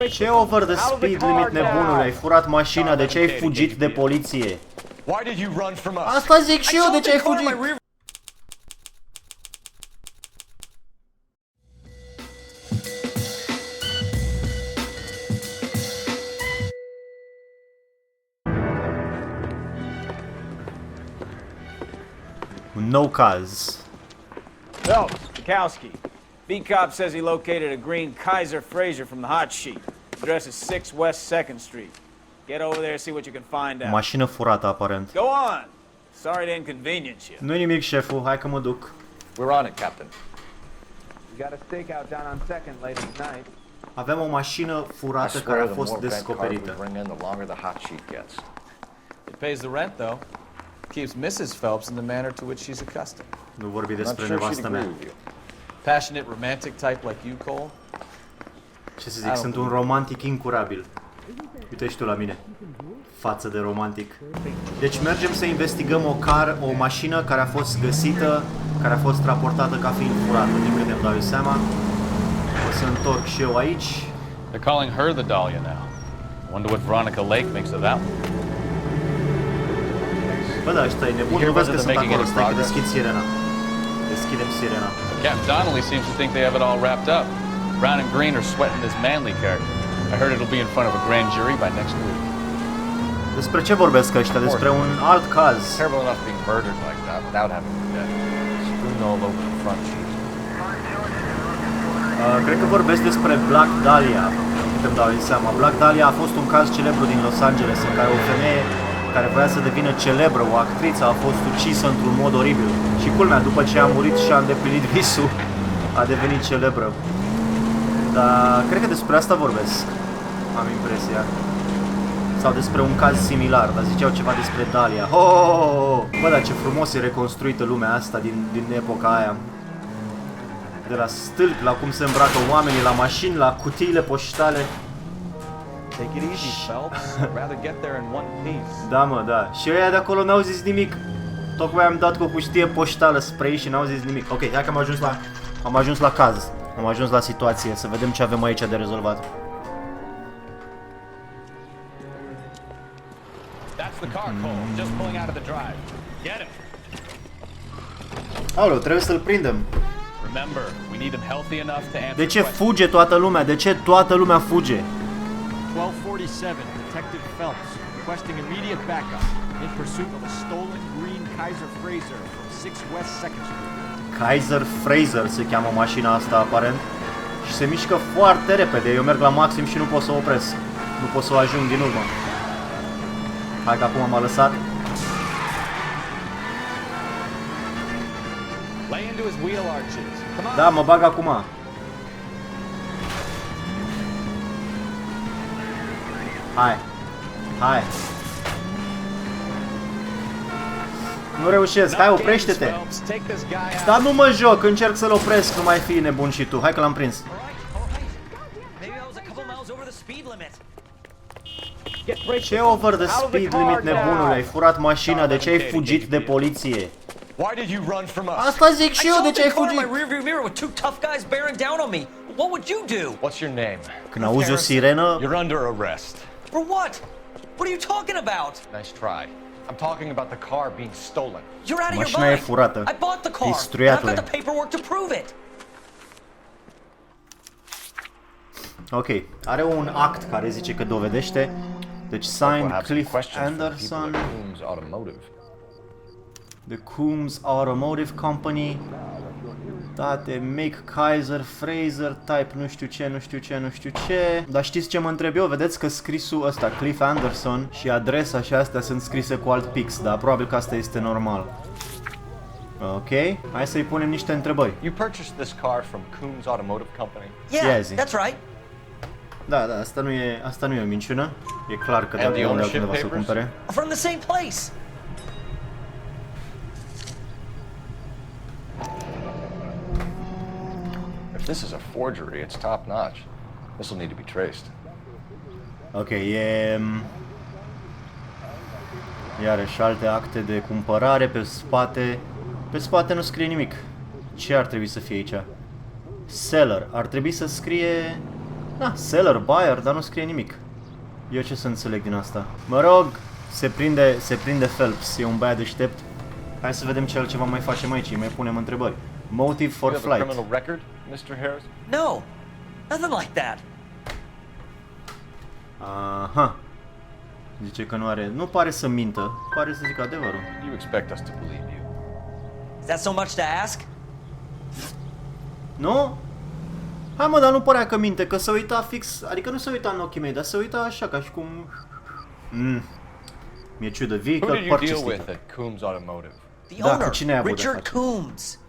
Ce over the speed limit, nebunule? Ai furat mașina, de ce ai fugit de poliție? Asta zic și eu, de ce ai fugit? No cause. Phelps, Casti. B-Cop says he located a green Kaiser Frazer from the hot sheet. Address is 6 West 2nd Street. Get over there and see what you can find out. Mașină furată, aparent. Go on. Sorry to inconvenience you. Nu-i nimic, șeful. Hai că mă duc. We're on it, Captain. We got a stakeout down on 2nd later tonight. Avem o mașină furată care a fost descoperită. It pays the rent, though. Keeps Mrs. Phelps in the manner to which she's accustomed. Nu vorbi despre nevastă mea. Passionate, romantic type like you, Cole? Ce să zic, sunt un romantic incurabil. Uite și tu la mine. Față de romantic. Deci mergem să investigăm o mașină care a fost găsită, care a fost raportată ca fiind furată, din câte îmi dau seama. O să întorc și eu aici. They're calling her the Dahlia now. Wonder what Veronica Lake makes of that one. Bă, da, ăsta e nebun, nu vezi că sunt acolo, stai că deschid sirena. Deschidem sirena. Captain Donnelly seems to think they have it all wrapped up. Brown and Green are sweating this Manley character. I heard it'll be in front of a grand jury by next week. Despre ce vorbesc ăștia? Despre un alt caz. Terrible enough being murdered like that without having been dead. Strewn all over the front sheet. Cred că vorbesc despre Black Dahlia, îmi dau seama. Black Dahlia a fost un caz celebru din Los Angeles în care o femeie care voia să devină celebră, o actriță, a fost ucisă într-un mod oribil. Și culmea, după ce a murit și a îndeplinit visul, a devenit celebră. Dar cred că despre asta vorbesc, am impresia. Sau despre un caz similar, dar ziceau ceva despre Dahlia. Bă, dar ce frumos e reconstruită lumea asta din epoca aia. De la stâlpi, la cum se îmbracă oamenii, la mașini, la cutiile poștale. Take it easy, Phelps. Rather get there in one piece. Da, mă, da. Și ăia de acolo n-au zis nimic. Tocmai am dat cu o cutie poștală spre ei și n-au zis nimic. Ok, hai că am ajuns la caz. Am ajuns la situație. Să vedem ce avem aici de rezolvat. That's the car, Cole. Just pulling out of the drive. Get him. Aoleu, trebuie să-l prindem. Remember, we need him healthy enough to answer. De ce fuge toată lumea? De ce toată lumea fuge? 1247, Detective Phelps, requesting immediate backup in pursuit of a stolen green Kaiser Frazer from 6 West 2nd Street. Kaiser Frazer se cheamă mașina asta, aparent. Și se mișcă foarte repede. Eu merg la maxim și nu pot să o opresc. Nu pot să o ajung din urmă. Hai că acum m-a lăsat. Da, mă bag acum. Hai. Hai. Nu reușesc. Hai, oprește-te. Dar nu mă joc. Încerc să-l opresc. Nu mai fi nebun și tu. Hai că l-am prins. Ce over the speed limit, nebunule? Ai furat mașina. De ce ai fugit de poliție? Asta zic și eu, de ce ai fugit? What's your name? Când auzi o sirenă... You're under arrest. For what? What are you talking about? Nice try. I'm talking about the car being stolen. You're out of your Mașina e mind. furată. I bought the car. Distruiatule. I've got the paperwork to prove it. Ok, are un act care zice că dovedește. Deci signed Cliff Anderson, The Coombs Automotive Company, date Make Kaiser Frazer Type nu știu ce, nu știu ce, nu știu ce. Dar știți ce mă întreb eu? Vedeți că scrisul ăsta Cliff Anderson și adresa și astea sunt scrise cu alt pix, dar probabil că asta este normal. Ok, hai să-i punem niște întrebări. You purchased this car from Coombs Automotive Company? Yeah, that's right. Da, da, asta nu e o minciună. E clar că dacă unde altundeva să-l cumpere. From the same place. If this is a forgery, it's top notch. This will need to be traced. Ok, iarăși alte acte de cumpărare pe spate. Pe spate nu scrie nimic. Ce ar trebui să fie aici? Seller. Ar trebui să scrie... Da, seller, buyer, dar nu scrie nimic. Eu ce să înțeleg din asta? Mă rog, se prinde Phelps, e un băiat deștept. Hai să vedem ce altceva mai facem aici, îi mai punem întrebări. Motive for You have a flight. criminal record, Mr. Harris? No, nothing like that. Aha. Zice că nu are... Nu pare să mintă, pare să zică adevărul. You expect us to believe you. Is that so much to ask? Nu? Hai mă, dar nu părea că minte, că se uita fix... Adică nu se uita în ochii mei, dar se uita așa, ca și cum... Mi-e ciudă, Who vehicle did you deal purchased. with at Coombs Automotive? The Da, cu owner, cine ai avut de Richard face? Coombs.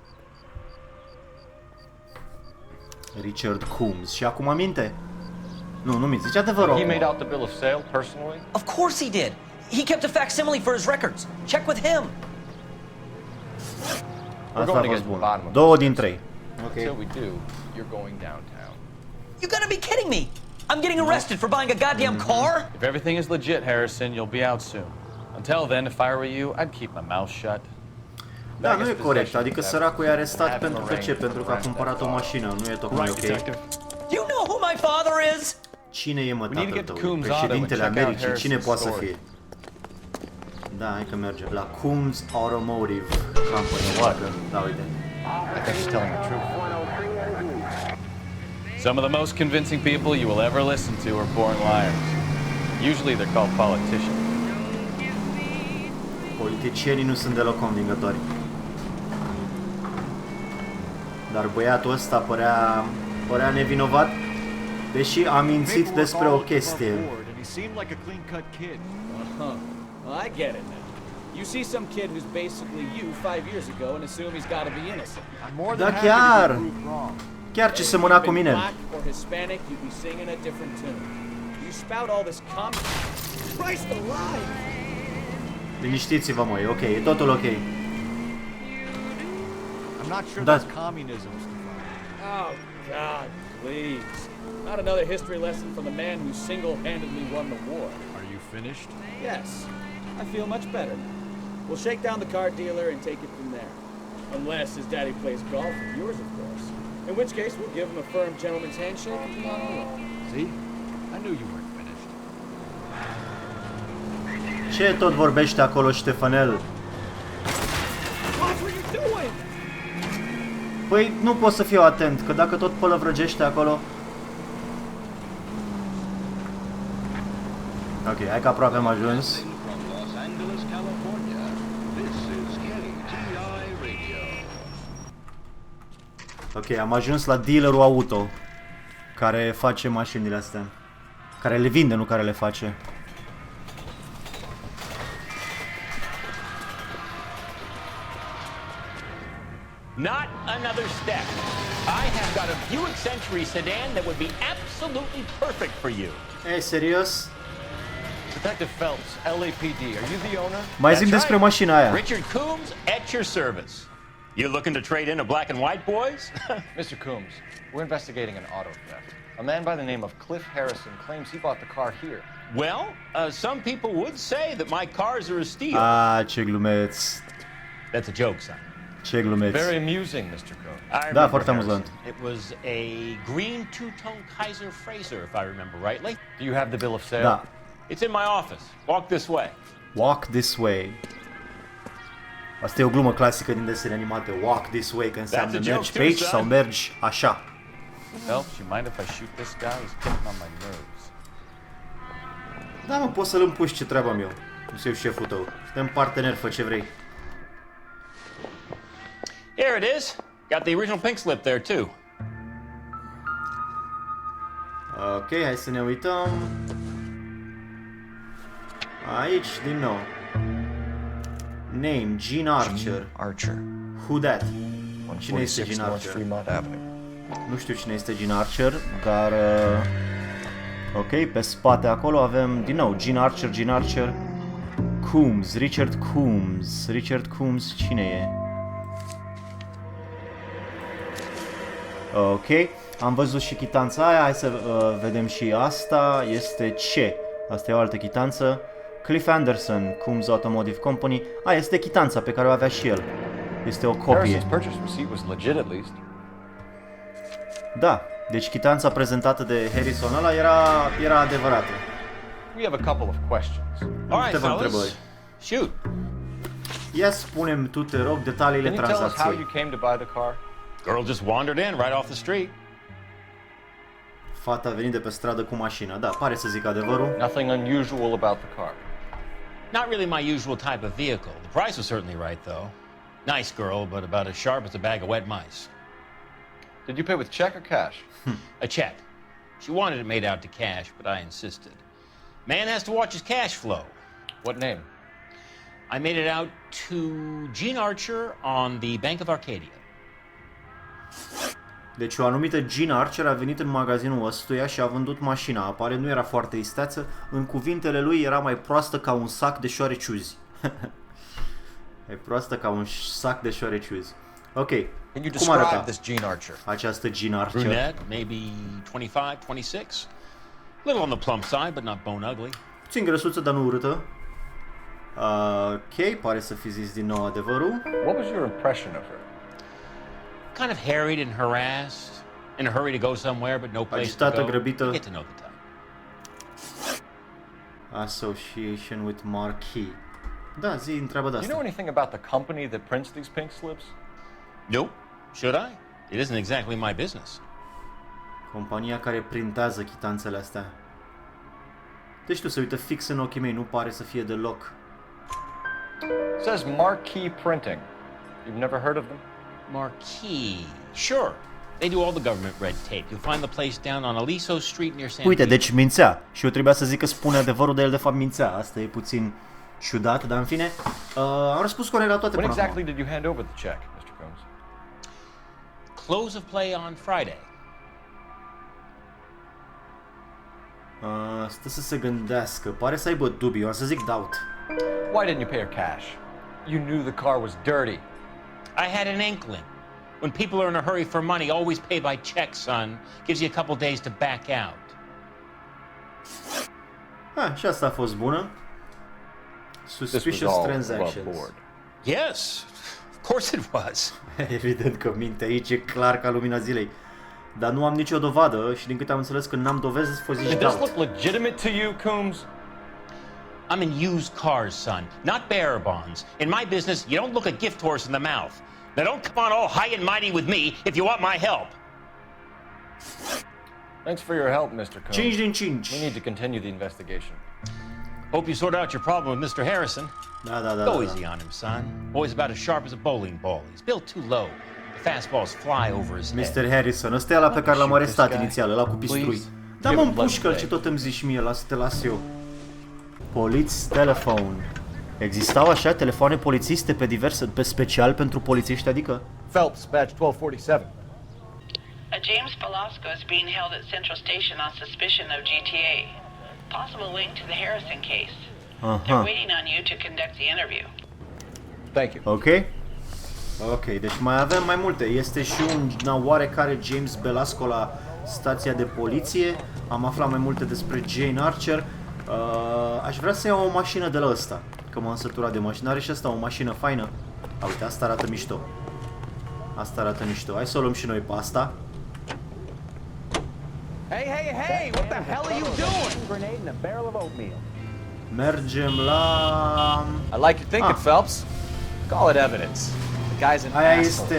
Richard Coombs. Și acum aminte? Nu minți, zice adevărul. He made out the bill of sale personally? Of course he did. He kept a facsimile for his records. Check with him. Asta going a to fost get bun. bottom of 2 din 3. Until Ok. we do, you're going downtown. You gotta be kidding me. I'm getting arrested for buying a goddamn car? If everything is legit, Harrison, you'll be out soon. Until then, if I were you, I'd keep my mouth shut. Da, nu e corect, adică săracul e arestat pentru că ce? Pentru că a cumpărat o mașină, nu e tocmai ok. Do you know who my father is? Cine e mă We need to tatăl get tău? to Coombs Auto and Președintele check out Americii, cine Harrison's poate să story. fie? Da, hai că mergem la Coombs Automotive Company. Dacă, da, uite. I think he's telling the truth. Some of the most convincing people you will ever listen to are born liars. Usually they're called politicians. Politicienii nu sunt deloc convingători. Dar băiatul ăsta părea nevinovat, deși a mințit despre o chestie. And he seemed like a clean-cut kid. Well, I get it now. You see some kid who's basically you 5 years ago and assume he's got to be innocent. I'm more Da, than happy chiar. to be proved wrong. Chiar ce If semăna you'd cu been mine. Black or Hispanic, you'd be singing a different tune. You spout all this Christ alive! Liniștiți-vă, mă, e ok, e totul ok. I'm not sure Da. that's communism, Stefan. Oh, God, please. Not another history lesson from the man who single-handedly won the war. Are you finished? Yes, I feel much better now. We'll shake down the car dealer and take it from there. Unless his daddy plays golf with yours, of course. In which case, we'll give him a firm gentleman's handshake and be on our way. See? I knew you weren't finished. Ce tot vorbește acolo, Ștefanel? What were you doing? Păi, nu pot să fiu atent, că dacă tot pălăvrăgește acolo... Ok, hai că aproape am ajuns. From Los Angeles, California, this is KTI Radio. Ok, am ajuns la dealerul auto, care face mașinile astea. Care le vinde, nu care le face. Not another step. I have got a Buick Century sedan that would be absolutely perfect for you. E, serios? Detective Phelps, LAPD, are you the owner? Mai zi despre mașina aia. Richard Coombs at your service. You looking to trade in a black and white, boys? Mr. Coombs, we're investigating an auto theft. A man by the name of Cliff Harrison claims he bought the car here. Well, some people would say that my cars are a steal. Ce glumeț. That's a joke, son. Ce glumeț. Very amusing, Mr. Coombs. I remember foarte Harrison. amuzant. It was a green two-tone Kaiser Frazer, if I remember rightly. Do you have the bill of sale? Da. It's in my office. Walk this way. Walk this way. Asta e o glumă clasică din desene animate. Walk this way, că înseamnă That's a joke mergi pe too, aici son. sau mergi așa. Phelps, you mind if I shoot this guy? He's getting on my nerves. Da, mă, poți să-l împuși, ce treabă am eu. Nu sunt eu șeful tău. Suntem parteneri, fă ce vrei. Here it is. Got the original pink slip there, too. Ok, hai să ne uităm. Aici, din nou. Name, Gene Archer. Archer. Who that? Cine este 146 Gene North Archer? Fremont Avenue. Nu știu cine este Gene Archer, dar... ok, pe spate acolo avem, din nou, Gene Archer, Coombs, Richard Coombs. Richard Coombs, cine e? Ok, am văzut și chitanța aia, hai să vedem și asta, este ce? Asta e o altă chitanță. Cliff Anderson, Coombs Automotive Company. Este chitanța pe care o avea și el. Este o copie. Harrison's purchase receipt was legit at least. Da, Deci chitanța prezentată de Harrison ăla era adevărată. We have a couple of questions. All right, Câteva fellas. întrebări. Shoot. Ia spune-mi tu, te rog, detaliile Can you tell us how tranzacției. you came to buy the car? Girl just wandered in right off the street. Fata a venit de pe stradă cu mașina. Da, pare să zic adevărul. Nothing unusual about the car. Not really my usual type of vehicle. The price was certainly right, though. Nice girl, but about as sharp as a bag of wet mice. Did you pay with check or cash? A check. She wanted it made out to cash, but I insisted. Man has to watch his cash flow. What name? I made it out to Gene Archer on the Bank of Arcadia. Deci o anumită Gene Archer a venit în magazinul ăstuia și a vândut mașina. Apare nu era foarte isteață. În cuvintele lui era mai proastă ca un sac de șoareciuzi. E proastă ca un sac de șoareciuzi. Ok. Can you Cum arăta describe this Gene Archer? această Gene Archer? Brunette, maybe 25, 26. Little on the plump side, but not bone ugly. Puțin grăsuță, dar nu urâtă. Ok, pare să fi zis din nou adevărul. What was your impression of her? Kind of harried and harassed. In a hurry to go somewhere, but no place to Agitată, go. grăbită. Get to know the type. Association with Marquis. Da, zi, întreabă de Do you know asta. anything about the company that prints these pink slips? Nope. Should I? It isn't exactly my business. Compania care printează chitanțele astea. Deci tu se uită fix în ochii mei, nu pare să fie deloc. It says Marquis Printing. You've never heard of them? Marquis. Sure. They do all the government red tape. You'll find the place down on Aliso Street near San Uite, Diego. deci mințea. Și eu trebuia să zic că spune adevărul, de el de fapt mințea. Asta e puțin ciudat, dar în fine. Am răspuns corect la toate When până exactly acum. did you hand over the check, Mr. Combs? Close of play on Friday. Stă să se gândească. Pare să aibă dubii. Eu am să zic doubt. Why didn't you pay her cash? You knew the car was dirty. I had an inkling. When people are in a hurry for money, always pay by check, son. Gives you a couple days to back out. Și asta a fost bună. Suspicious transactions. Yes, of course it was. Evident că minte aici, e clar ca lumina zilei. Dar nu am nicio dovadă și din câte am înțeles când n-am dovezi, fost zici Did this doubt. look legitimate to you, Combs? I'm in used cars, son, not bearer bonds. In my business, you don't look a gift horse in the mouth. Now don't come on all high and mighty with me if you want my help. Thanks for your help, Mr. Combs. 5 din 5. We need to continue the investigation. Hope you sort out your problem with Mr. Harrison. Da. Go easy on him, son. Boy's about as sharp as a bowling ball. He's built too low. The fastballs fly over his head. Mr. Harrison, ăsta e ăla pe care l-am arestat inițial, ăla cu pistrui. Da, mă, împușcă-l, ce tot îmi zici mie, lasă te las eu. Police telephone. Existau așa telefoane polițiste pe special pentru polițiști, adică? Phelps, badge 1247. James Velasco is being held at Central Station on suspicion of GTA. Possible link to the Harrison case. They're waiting on you to conduct the interview. Thank you. Ok. Ok, deci mai avem mai multe. Este și un oarecare James Velasco la stația de poliție. Am aflat mai multe despre Jane Archer. Aș vrea să iau o mașină de la ăsta, că m-am săturat de mașină. Are și asta o mașină faină. Uite, asta arată mișto. Asta arată mișto. Hai să o luăm și noi pe asta. Hey, what the hell are you doing? Grenade and a barrel of oatmeal. Mergem la... I like your thinking, Phelps. Call it evidence. The guy's an Aia asshole. este...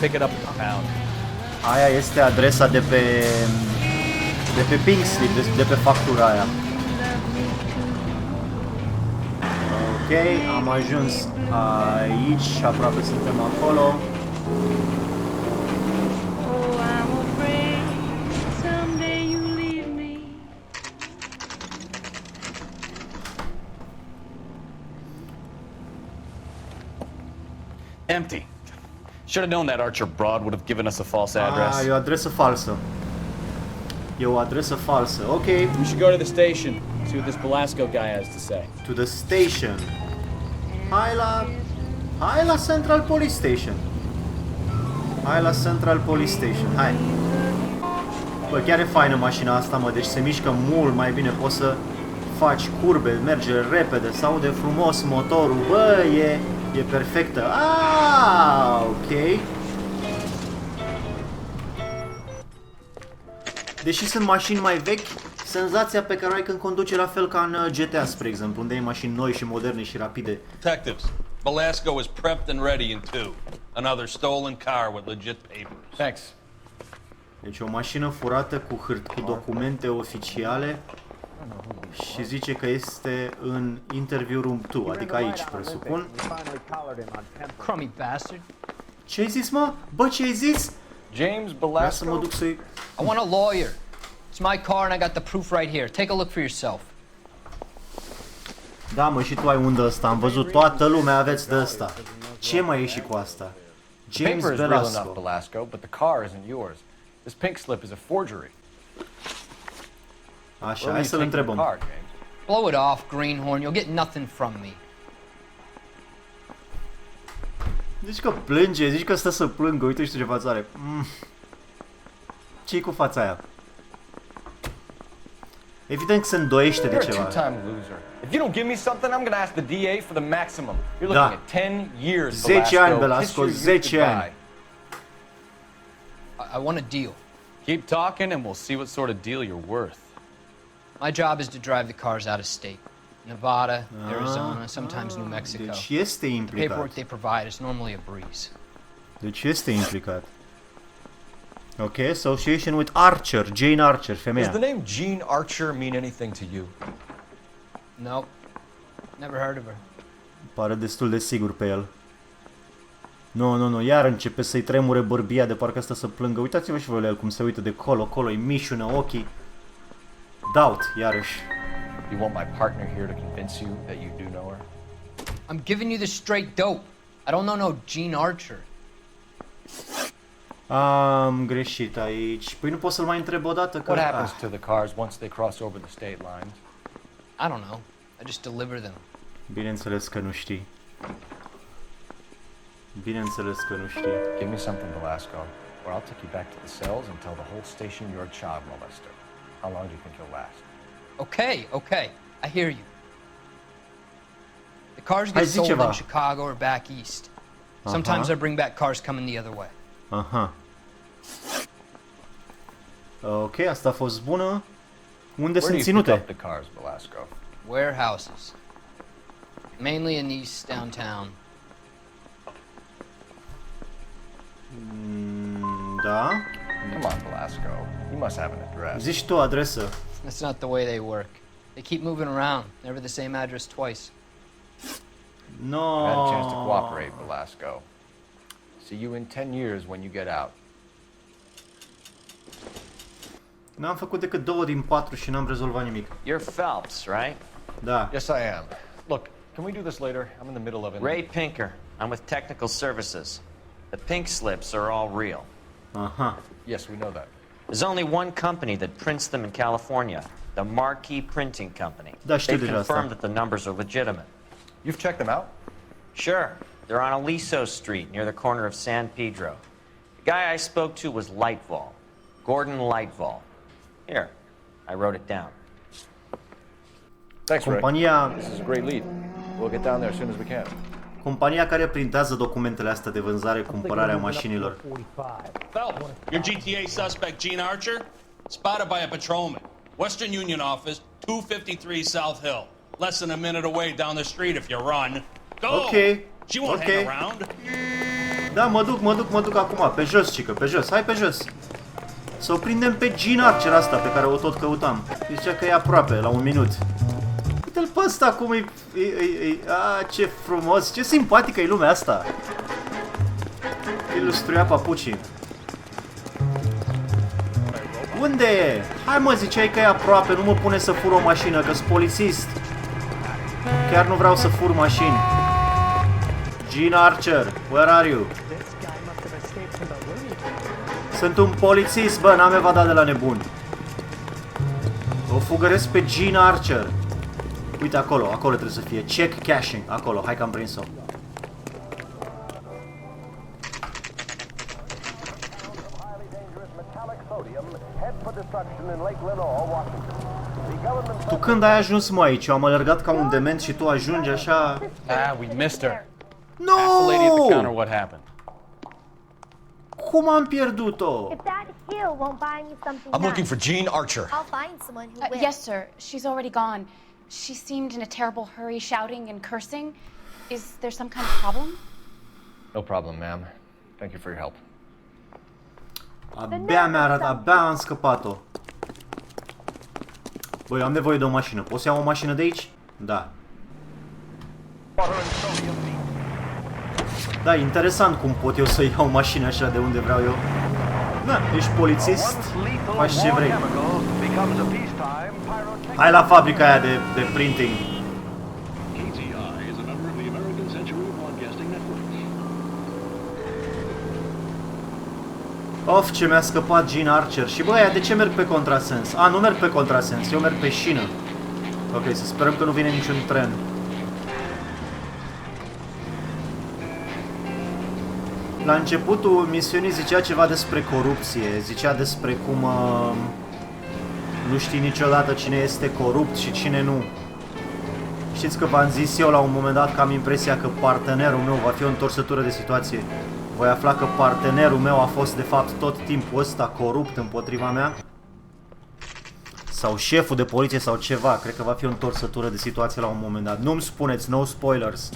Pick it up at the pound. Aia este adresa de pe pink slip, de pe factura aia. Ok, am ajuns aici și aproape suntem acolo. Empty. Should have known that Archer broad would have given us a false address. E o adresă falsă. E o adresă falsă. Ok. We should go to the station, see what this Velasco guy has to say. To the station. Hai la Central Police Station. Hai la Central Police Station. Hai. Bă, chiar e faină mașina asta, mă. Deci se mișcă mult mai bine. Poți să faci curbe, merge repede, se aude frumos motorul. Bă, e perfectă. Ok. deși sunt mașini mai vechi, senzația pe care o ai când conduci la fel ca în GTA, spre exemplu, unde ai mașini noi și moderne și rapide. Detectives, Velasco is prepped and ready in 2. Another stolen car with legit papers. Thanks. Deci o mașină furată cu documente oficiale și zice că este în interview room 2, adică aici, presupun. Crummy bastard. Ce ai zis, mă? Bă, ce ai zis? James Vreau să mă Velasco? duc să-i... I want a lawyer. It's my car and I got the proof right here. Take a look for yourself. Da, mă, și tu ai un de ăsta. Am văzut, toată lumea aveți de ăsta. Ce mai ieși cu asta? The James paper is real enough, Velasco. Velasco, but the car isn't yours. This pink slip is a forgery. Așa, hai să-l întrebăm. Car, James. Blow it off, greenhorn. You'll get nothing from me. Zici că plânge, zici că stă să plângă, uite și tu ce față are. Ce-i cu fața aia? Evident că se îndoiește de You're a ceva. two-time loser. If you don't give me something, I'm gonna ask the DA for the maximum. You're looking Da. at 10 years, 10 ani, Velasco. Velasco, Kiss your youth 10 ani. goodbye. I want a deal. Keep talking and we'll see what sort of deal you're worth. My job is to drive the cars out of state. Nevada, Arizona, sometimes New Mexico. Deci este The implicat. paperwork they provide is normally a breeze. Deci este implicat. Ok, association with Archer, Jane Archer, Does femeia. the name Gene Archer mean anything to you? Nope. Never heard of her. Pare destul de sigur pe el. Nu, iar începe să-i tremure bărbia de parcă stă să plângă. Uitați-vă și voi la el cum se uită de colo, îi mișună ochii. Doubt, iarăși. You want my partner here to convince you that you do know her? I'm giving you the straight dope. I don't know no Gene Archer. Am greșit aici. Păi nu pot să-l mai întreb o dată că... What happens to the cars once they cross over the state lines? I don't know. I just deliver them. Bineînțeles că nu știi. Bineînțeles că nu știi. Give me something, Velasco, or I'll take you back to the cells and tell the whole station you're a child molester. How long do you think you'll last? Okay. I hear you. The cars Hai, get zi sold ceva. in Chicago or back east. Sometimes I bring back cars coming the other way. Aha. Ok, asta a fost bună. Unde Where do sunt you pick ținute? up the cars, Velasco? Warehouses. Mainly in East downtown. Da. Come on, Velasco. You must have an address. Zici tu adresă. That's not the way they work. They keep moving around, never the same address twice. No. I had a chance to cooperate, Velasco. See you in 10 years when you get out. N-am făcut decât 2 din 4 și n-am rezolvat nimic. You're Phelps, right? Da. Yes, I am. Look, can we do this later? I'm in the middle of it. Ray Pinker. I'm with Technical Services. The pink slips are all real. Aha. Yes, we know that. There's only one company that prints them in California, the Marquee Printing Company. Da, știu They've deja asta. confirmed that the numbers are legitimate. You've checked them out? Sure. They're on Aliso Street near the corner of San Pedro. The guy I spoke to was Lightval. Gordon Lightval. Here, I wrote it down. Thanks, Ray. Compania, This is a great lead. We'll get down there as soon as we can. compania care printează documentele astea de vânzare, cumpărarea mașinilor. Phelps, your GTA suspect Gene Archer, spotted by a patrolman. Western Union office, 253 South Hill. Less than a minute away down the street if you run. Go! Ok. She won't hang around. Da, mă duc acum, pe jos, cică, pe jos, hai pe jos. Să o prindem pe Gene Archer asta pe care o tot căutam. Zicea că e aproape, la 1 minut. Uite-l pe ăsta cum e... ce frumos, ce simpatică e lumea asta. Ilustruia papucii. Unde e? Hai mă, ziceai că e aproape, nu mă pune să fur o mașină, că-s polițist. Chiar nu vreau să fur mașini. Gene Archer, where are you? Sunt un polițist, bă, n-am evadat de la nebun. O fugăresc pe Gene Archer. Uite acolo trebuie să fie. Check caching, acolo, hai că am prins-o. Tu când ai ajuns, mă, aici? Eu am alergat ca un dement și tu ajungi așa... Ah, we missed her. No! Ask the lady at the counter what happened. Cum am pierdut-o? Is that him? Bill won't buy me something I'm looking nice. for Jean Archer. I'll find someone who will. Yes, sir. She's already gone. She seemed in a terrible hurry, shouting and cursing. Is there some kind of problem? No problem, ma'am. Thank you for your help. Abia mi-a arătat, abia am scăpat-o. Băi, am nevoie de o mașină. Poți să iau o mașină de aici? Da. Da, interesant cum pot eu să iau mașini așa de unde vreau eu. Da, ești polițist, faci ce vrei. Hai la fabrica aia de printing. Of, ce mi-a scăpat Jean Archer. Și băia, de ce merg pe contrasens? A, nu merg pe contrasens, eu merg pe șină. Ok, să sperăm că nu vine niciun tren. La începutul misiunii zicea ceva despre corupție, zicea despre cum nu știi niciodată cine este corupt și cine nu. Știți că v-am zis eu la un moment dat că am impresia că partenerul meu va fi o întorsătură de situație. Voi afla că partenerul meu a fost de fapt tot timpul ăsta corupt împotriva mea. Sau șeful de poliție sau ceva, cred că va fi o întorsătură de situație la un moment dat. Nu-mi spuneți, no spoilers.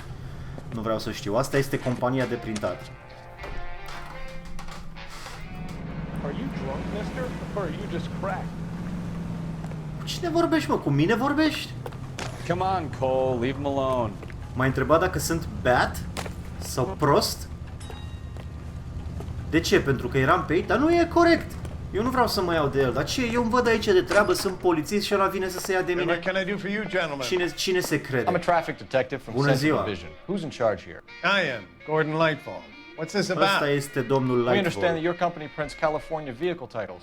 Nu vreau să știu, asta este compania de printat. Are you drunk, mister, or are you just cracked? Cu cine vorbești, mă? Cu mine vorbești? Come on, Cole, leave him alone. M-ai întrebat dacă sunt bad? Sau prost? De ce? Pentru că eram pe aici? Dar nu e corect. Eu nu vreau să mă iau de el. Dar ce? Eu îmi văd aici de treabă, sunt polițist și ăla vine să se ia de mine. What can I do for you, gentlemen? Cine se crede? I'm a traffic detective from Bună Central ziua. Division. Who's in charge here? I am, Gordon Lightfall. What's this about? Ăsta este domnul We understand Lightfall. that your company prints California vehicle titles.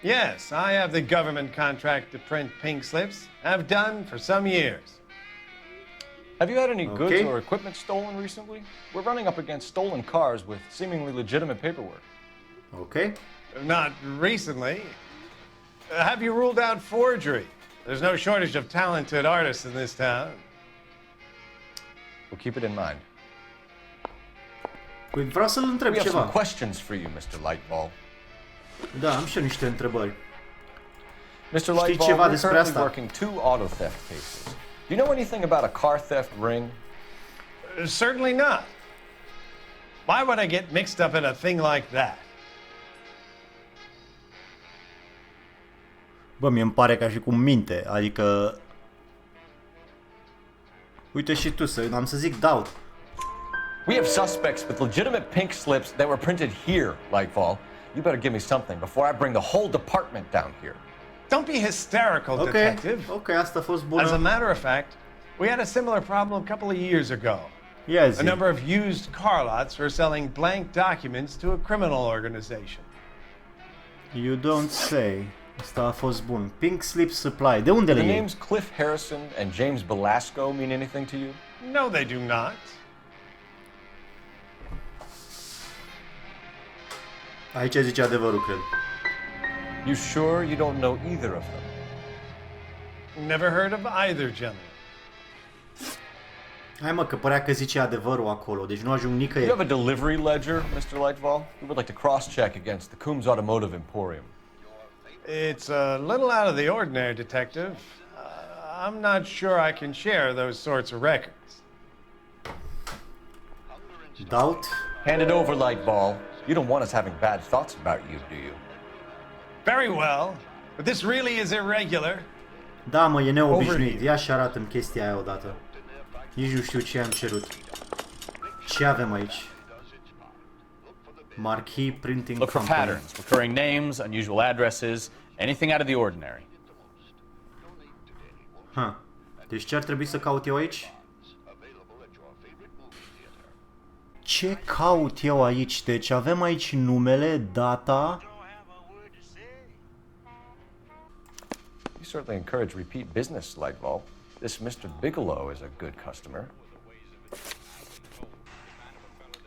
Yes, I have the government contract to print pink slips. Have done for some years. Have you had any goods Okay. or equipment stolen recently? We're running up against stolen cars with seemingly legitimate paperwork. Okay. Not recently. Have you ruled out forgery? There's no shortage of talented artists in this town. We'll keep it in mind. Păi vreau să-l întreb We have some ceva. questions for you, Mr. Lightball. Da, am și eu niște întrebări. Mr. Lightball, ceva we're despre currently asta? working 2 auto theft cases. Do you know anything about a car theft ring? Certainly not. Why would I get mixed up in a thing like that? Bă, mie îmi pare ca și cum minte, adică... Uite și tu, am să zic doubt. We have suspects with legitimate pink slips that were printed here, Lightfall. You better give me something before I bring the whole department down here. Don't be hysterical, detective. Ok, asta a fost bună. As a matter of fact, we had a similar problem a couple of years ago. Ia zi. A number of used car lots were selling blank documents to a criminal organization. You don't say. Asta a fost bun. Pink Slip Supply. De unde Do le the iei? names Cliff Harrison and James Belasco mean anything to you? No, they do not. Aici zice adevărul, cred. You sure you don't know either of them? Never heard of either gentleman. Hai mă, că părea că zice adevărul acolo, deci nu ajung You nicăieri. have a delivery ledger, Mr. Lightfall? We would like to cross-check against the Coombs Automotive Emporium. It's a little out of the ordinary, detective. I'm not sure I can share those sorts of records. Doubt? Hand it over, Lightball. You don't want us having bad thoughts about you, do you? Very well, but this really is irregular. Da, mă, e neobișnuit. Ia și arată-mi chestia aia odată. Nici nu știu ce am cerut. Ce avem aici? Marquee Printing Look for Company. patterns, recurring names, unusual addresses, anything out of the ordinary. Ha. Deci ce ar trebui să caut eu aici? Ce caut eu aici? Deci avem aici numele, data. You certainly encourage repeat business, Lightball. This Mr. Bigelow is a good customer.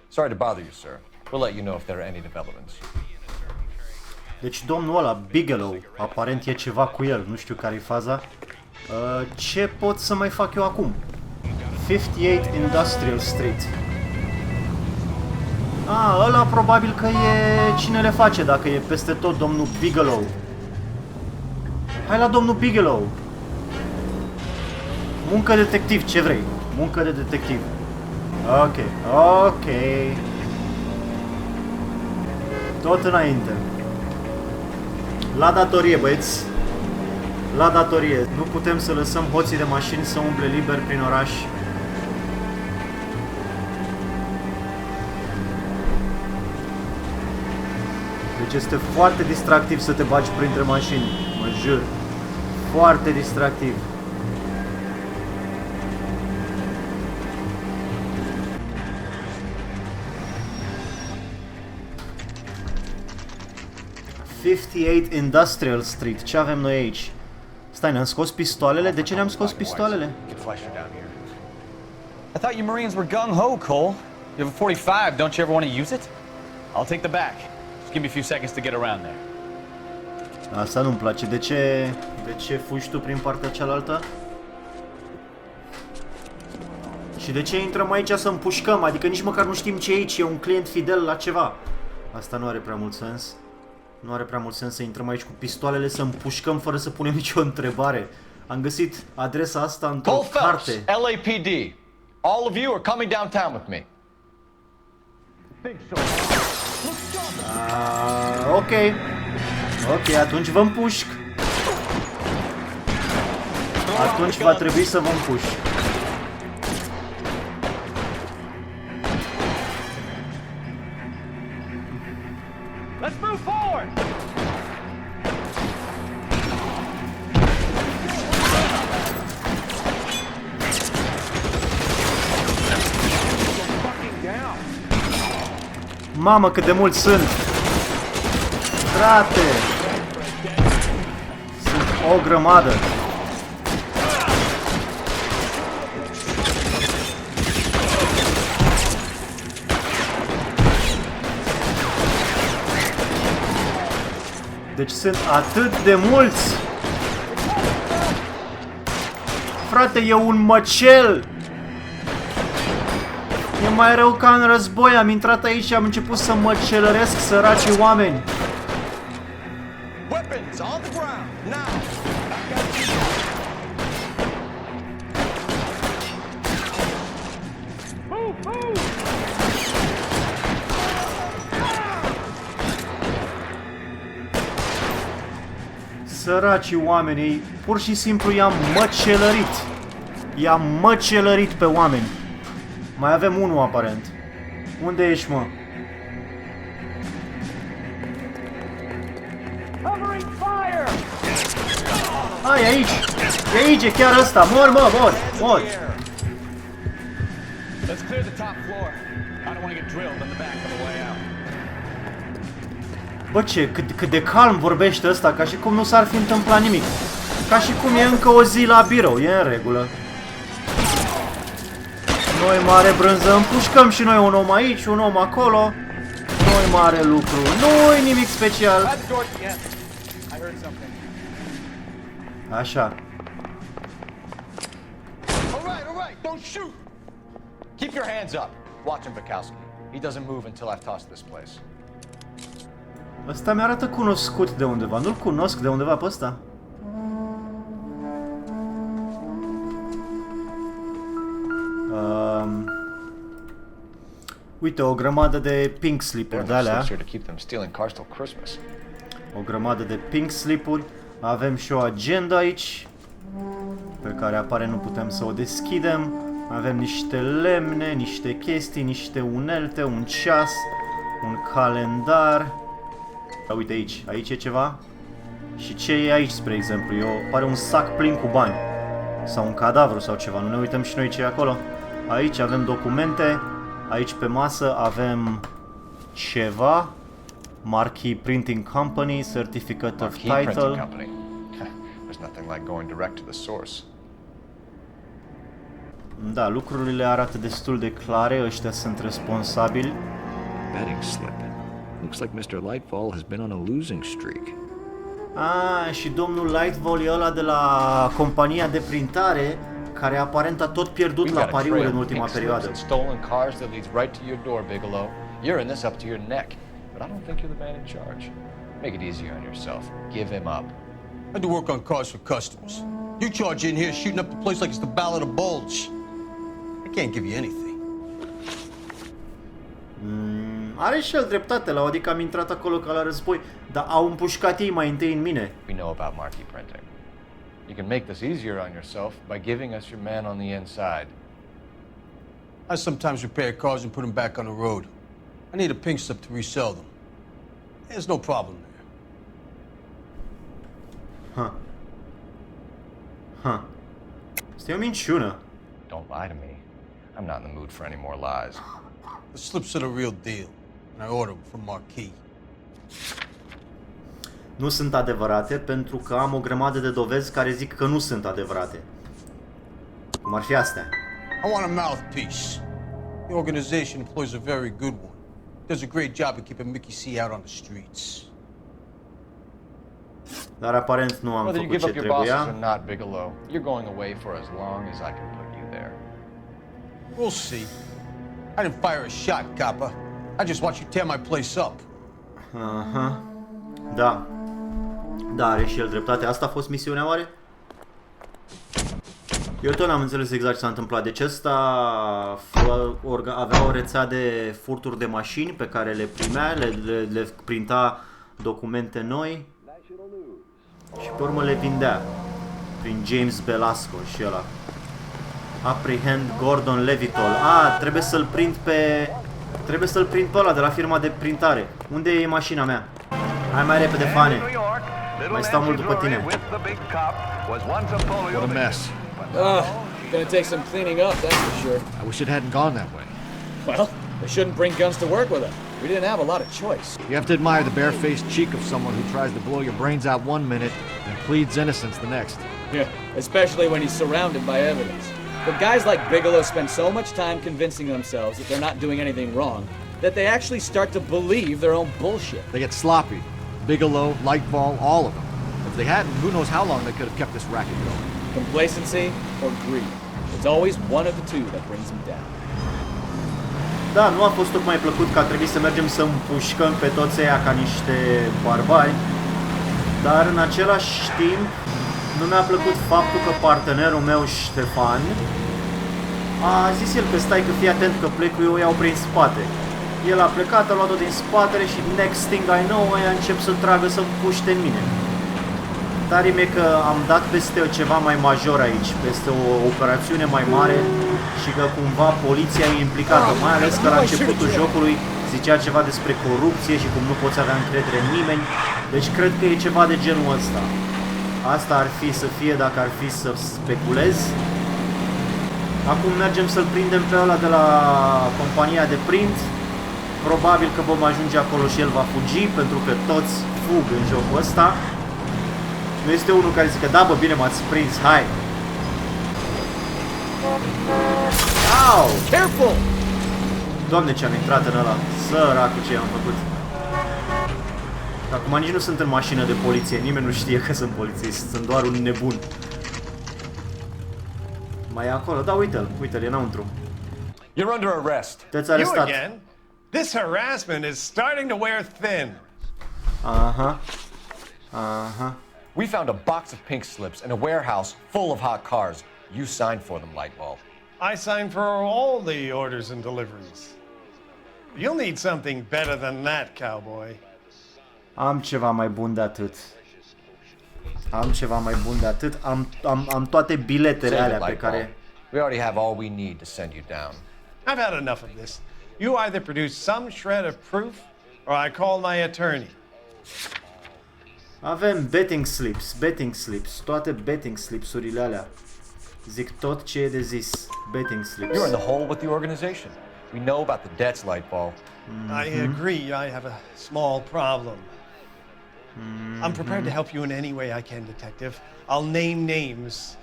Sorry to bother you, sir. We'll let you know if there are any developments. Deci domnul ăla, Bigelow, aparent e ceva cu el, nu știu care e faza. Ce pot să mai fac eu acum? 58 Industrial Street. Ăla probabil că e cine le face, dacă e peste tot domnul Bigelow. Hai la domnul Bigelow. Muncă detectiv, ce vrei? Muncă de detectiv. Ok, ok. Tot înainte. La datorie, băieți. La datorie. Nu putem să lăsăm hoții de mașini să umble liber prin oraș. Deci este foarte distractiv să te bagi printre mașini, mă jur. Foarte distractiv. Industrial Street. Ce avem noi aici? Stai, ne-am scos pistoalele? De ce ne-am scos pistoalele? I thought you Marines were gung-ho, Cole. You have a 45, don't you ever want to use it? I'll take the back. Just give me a few seconds to get around there. Asta nu-mi place. De ce fugi tu prin partea cealaltă? Și de ce intrăm aici să împușcăm? Adică nici măcar nu știm ce e aici. E un client fidel la ceva. Asta nu are prea mult sens. Nu are prea mult sens să intrăm aici cu pistoalele, să împușcăm fără să punem nicio întrebare. Am găsit adresa asta într-o carte. LAPD. All of you are coming downtown with me. Ok. Ok, atunci vă împușc. Atunci va trebui să vă împușc. Let's move forward. Mamă, cât de mulți sunt! Frate! Sunt o grămadă! Deci sunt atât de mulți! Frate, e un măcel! E mai rău ca în război, am intrat aici și am început să măcelăresc săracii oameni. Săracii oameni, pur și simplu i-am măcelărit. I-am măcelărit pe oameni. Mai avem unul aparent. Unde ești, mă? Hai, e aici! E aici, e chiar ăsta! Mor, mă, mor! Mor! Bă, ce? Cât de calm vorbește ăsta, ca și cum nu s-ar fi întâmplat nimic. Ca și cum e încă o zi la birou, e în regulă. Noi mare brânză, împușcăm și noi un om aici, un om acolo. Noi mare lucru, nu-i nimic special. Așa. Alright, don't shoot. Keep your hands up. Watch him, Bukowski. He doesn't move until I've tossed this place. Ăsta mi-arată cunoscut de undeva. Nu-l cunosc de undeva pe ăsta. Uite, o grămadă de pink slip-uri de-alea. O grămadă de pink slip-uri. Avem și o agenda aici, pe care apare nu putem să o deschidem. Avem niște lemne, niște chestii, niște unelte, un ceas, un calendar. Uite aici, aici e ceva. Și ce e aici, spre exemplu? Pare un sac plin cu bani. Sau un cadavru sau ceva, nu ne uităm și noi ce e acolo? Aici avem documente. Aici pe masă avem ceva. Marquee Printing Company, Certificate of Title. Da, lucrurile arată destul de clare, ăștia sunt responsabili. Betting slip. Looks like Mr. Lightfall has been on a losing streak. Și domnul Lightfall e ăla de la compania de printare, care aparent a tot pierdut la pariuri în ultima perioadă. Stolen cars that leads right to your door, Bigelow. You're in this up to your neck, but I don't think you're the man in charge. Make it easier on yourself. Give him up. I do work on cars for customers. You charge in here shooting up the place like it's the Ballad of Bulge. I can't give you anything. Are și el dreptate, la adică am intrat acolo ca la război, dar au împușcat ei mai întâi în mine. We know about marquee printing. You can make this easier on yourself by giving us your man on the inside. I sometimes repair cars and put them back on the road. I need a pink slip to resell them. There's no problem there. Asta e o minciună. Don't lie to me. I'm not in the mood for any more lies. The slips are the real deal, and I order them from Marquis. Nu sunt adevărate pentru că am o grămadă de dovezi care zic că nu sunt adevărate. Cum ar fi astea. I want a mouthpiece. The organization employs a very good one. Does a great job of keeping Mickey C out on the streets. Dar aparent nu am făcut ce trebuia. Or not, Bigelow, you're going away for as long as I can put you there. We'll see. I didn't fire a shot, copper. I just watched you tear my place up. Da. Da, are și el dreptate. Asta a fost misiunea, oare? Eu tot n-am înțeles exact ce s-a întâmplat. Deci ăsta avea o rețea de furturi de mașini pe care le primea, le printa documente noi și pe urmă le vindea prin James Belasco și ăla. Apprehend Gordon Levitol. Trebuie să-l prind pe... Trebuie să-l prind pe ăla de la firma de printare. Unde e mașina mea? Hai mai repede, fane. Mai stau mult după tine. What a mess. Gonna take some cleaning up, that's for sure. I wish it hadn't gone that way. Well, they shouldn't bring guns to work with them. We didn't have a lot of choice. You have to admire the barefaced cheek of someone who tries to blow your brains out one minute and pleads innocence the next. Yeah, especially when he's surrounded by evidence. But guys like Bigelow spend so much time convincing themselves that they're not doing anything wrong that they actually start to believe their own bullshit. They get sloppy. Bigelow, Lightball, all of them. If they hadn't, who knows how long they could have kept this racket going. Complacency or greed. It's always one of the two that brings them down. Da, nu a fost tocmai plăcut că a trebuit să mergem să împușcăm pe toți ăia ca niște barbari, dar în același timp nu mi-a plăcut faptul că partenerul meu, Ștefan, a zis el că stai că fii atent că plec, eu o iau prin spate. El a plecat, a luat-o din spatele și next thing I know, aia încep să tragă, să puște în mine. Tare mi-e că am dat peste ceva mai major aici, peste o operațiune mai mare și că cumva poliția e implicată, mai ales că la începutul jocului zicea ceva despre corupție și cum nu poți avea încredere în nimeni, deci cred că e ceva de genul ăsta. Asta ar fi să fie dacă ar fi să speculez. Acum mergem să-l prindem pe ăla de la compania de print. Probabil că vom ajunge acolo și el va fugi, pentru că toți fug în jocul ăsta. Nu este unul care zice, da bă, bine m-ați prins, hai! Au! Careful! Doamne, ce am intrat în ăla, săracu ce am făcut. Acum nici nu sunt în mașină de poliție, nimeni nu știe că sunt polițist, sunt doar un nebun. Mai e acolo, da, uite-l, uite-l, e înăuntru. You're under arrest. Te-ți arestat. You again? This harassment is starting to wear thin. Aha. Aha. We found a box of pink slips in a warehouse full of hot cars. You signed for them, Lightball. I signed for all the orders and deliveries. You'll need something better than that, cowboy. Am ceva mai bun de atât. Am ceva mai bun de atât. Am toate biletele alea pe care... We already have all we need to send you down. I've had enough of this. You either produce some shred of proof, or I call my attorney. Avem betting slips, toate betting slipsurile alea. Zic tot ce e de zis. Betting slips. You're in the hole with the organization. We know about the debts, Lightball. I agree. I have a small problem. I'm prepared to help you in any way I can, Detective. I'll name names.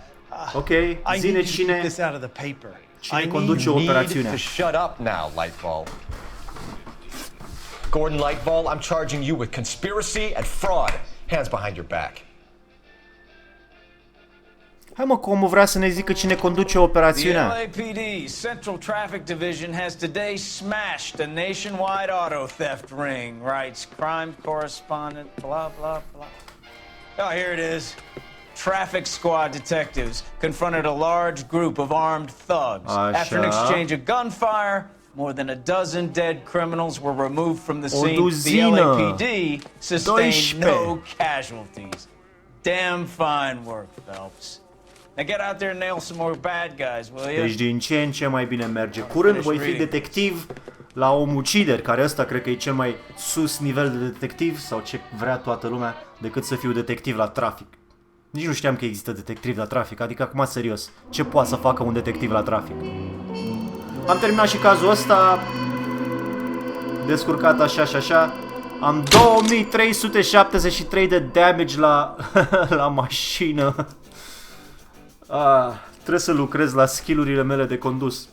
Okay, I need to get this out of the paper. Cine conduce operațiunea? To shut up now, Lightball. Gordon Lightball, I'm charging you with conspiracy and fraud. Hands behind your back. Hai mă, că omul vrea să ne zică cine conduce operațiunea. The LAPD Central Traffic Division has today smashed a nationwide auto theft ring, writes crime correspondent, blah, blah, blah. Oh, here it is. Traffic squad detectives confronted a large group of armed thugs. After an exchange of gunfire, more than a dozen dead criminals were removed from the scene. The LAPD sustained no casualties. Damn fine work, Phelps. Now get out there and nail some more bad guys, will you? Deci din ce în ce mai bine merge. Curând voi fi detectiv la omucideri, care ăsta cred că e cel mai sus nivel de detectiv, sau ce vrea toată lumea, decât să fiu detectiv la trafic. Nici nu știam că există detectiv la trafic, adică acum serios, ce poate să facă un detectiv la trafic? Am terminat și cazul ăsta, descurcat așa și așa. Am 2373 de damage la, la mașină. Trebuie să lucrez la skill-urile mele de condus.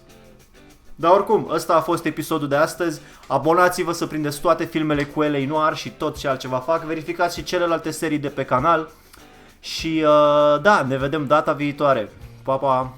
Dar oricum, ăsta a fost episodul de astăzi. Abonați-vă să prindeți toate filmele cu Noire și tot ce altceva fac. Verificați și celelalte serii de pe canal. Și da, ne vedem data viitoare. Pa, pa!